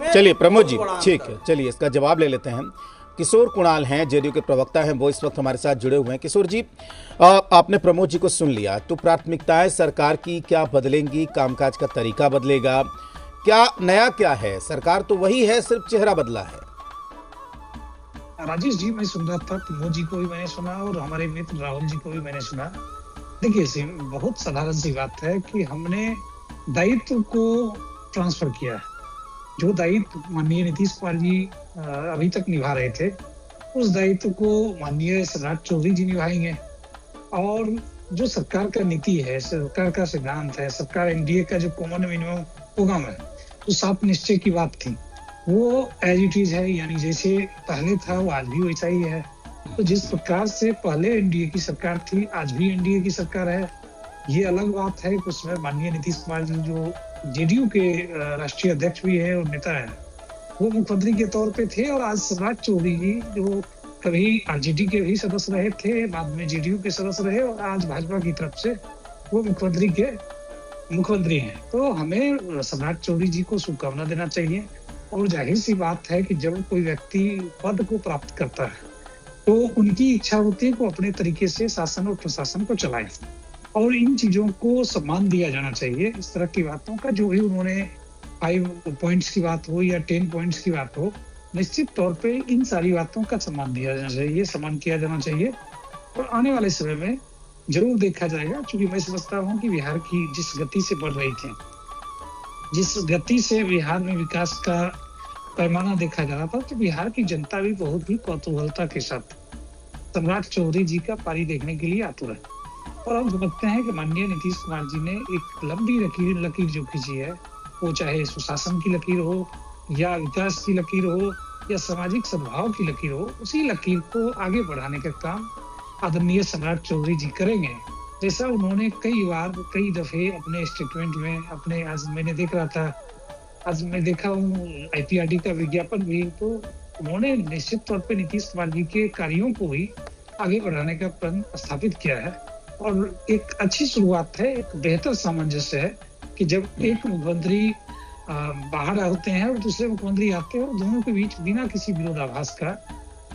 चलिए प्रमोद जी, ठीक है, चलिए इसका जवाब ले लेते हैं। किशोर कुणाल हैं, जेडीयू के प्रवक्ता हैं, वो इस वक्त हमारे साथ जुड़े हुए हैं। किशोर जी, आपने प्रमोद जी को सुन लिया, तो प्राथमिकताएं सरकार की क्या बदलेंगी? कामकाज का तरीका बदलेगा? क्या नया क्या है? सरकार तो वही है, सिर्फ चेहरा बदला है। राजेश जी, मैं सुन रहा था, प्रमोद जी को भी मैंने सुना और हमारे मित्र राहुल जी को भी मैंने सुना। देखिए, बहुत साधारण सी बात है कि हमने दायित्व को ट्रांसफर किया है। जो दायित्व माननीय नीतीश कुमार जी अभी तक निभा रहे थे, उस दायित्व को माननीय सम्राट चौधरी जी निभाएंगे। और जो सरकार का नीति है, सरकार का सिद्धांत है, सरकार एनडीए का जो कॉमन मिनिमम प्रोग्राम है, तो सात निश्चय की बात थी, वो एज इट इज है, यानी जैसे पहले था वो आज भी वैसा ही है। तो जिस प्रकार से पहले एनडीए की सरकार थी, आज भी एनडीए की सरकार है। ये अलग बात है कि उसमें माननीय नीतीश कुमार जी जो जेडीयू के राष्ट्रीय अध्यक्ष भी है और नेता है, वो मुख्यमंत्री के तौर पे थे। और आज सम्राट चौधरी जी जो कभी आरजेडी के भी सदस्य रहे थे, बाद में जेडीयू के सदस्य रहे और आज भाजपा की तरफ से वो मुख्यमंत्री हैं। तो हमें सम्राट चौधरी जी को शुभकामना देना चाहिए। और जाहिर सी बात है कि जब कोई व्यक्ति पद को प्राप्त करता है, तो उनकी इच्छा होती है कि वो अपने तरीके से शासन और प्रशासन को चलाए, और इन चीजों को सम्मान दिया जाना चाहिए। इस तरह की बातों का, जो भी उन्होंने 5 पॉइंट्स की बात हो या 10 पॉइंट्स की बात हो, निश्चित तौर पे इन सारी बातों का सम्मान दिया जाना चाहिए, सम्मान किया जाना चाहिए। और आने वाले समय में जरूर देखा जाएगा, क्योंकि मैं समझता हूँ कि बिहार की जिस गति से बढ़ रही थी, जिस गति से बिहार में विकास का पैमाना देखा जा रहा था, तो बिहार की जनता भी बहुत ही कौतूहलता के साथ सम्राट चौधरी जी का पारी देखने के लिए आतुर है। और हम समझते हैं कि माननीय नीतीश कुमार जी ने एक लंबी लकीर जो खींची है, वो चाहे सुशासन की लकीर हो या विकास की लकीर हो या सामाजिक सद्भाव की लकीर हो, उसी लकीर को आगे बढ़ाने का काम आदरणीय सम्राट चौधरी जी करेंगे। जैसा उन्होंने कई दफे अपने स्टेटमेंट में, अपने, आज मैंने देखा हूँ आईपीआरडी का विज्ञापन भी, तो उन्होंने निश्चित तौर पे नीतीश कुमार जी के कार्यों को भी आगे बढ़ाने का प्रण स्थापित किया है। और एक अच्छी शुरुआत है, एक बेहतर सामंजस्य है कि जब एक मुख्यमंत्री बाहर होते हैं और दूसरे मुख्यमंत्री आते हैं, और दोनों के बीच बिना किसी विरोधाभास का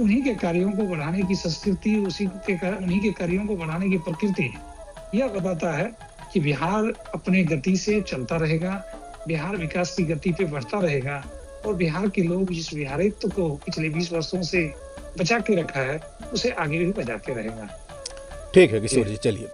उन्हीं के कार्यों को बढ़ाने की संस्कृति, उन्हीं के कार्यों को बढ़ाने की प्रकृति, यह बताता है कि बिहार अपने गति से चलता रहेगा, बिहार विकास की गति पे बढ़ता रहेगा। और बिहार के लोग जिस बिहारित्व को पिछले 20 वर्षों से बचा के रखा है, उसे आगे भी बचाते रहेगा। ठीक है किशोर जी, चलिए।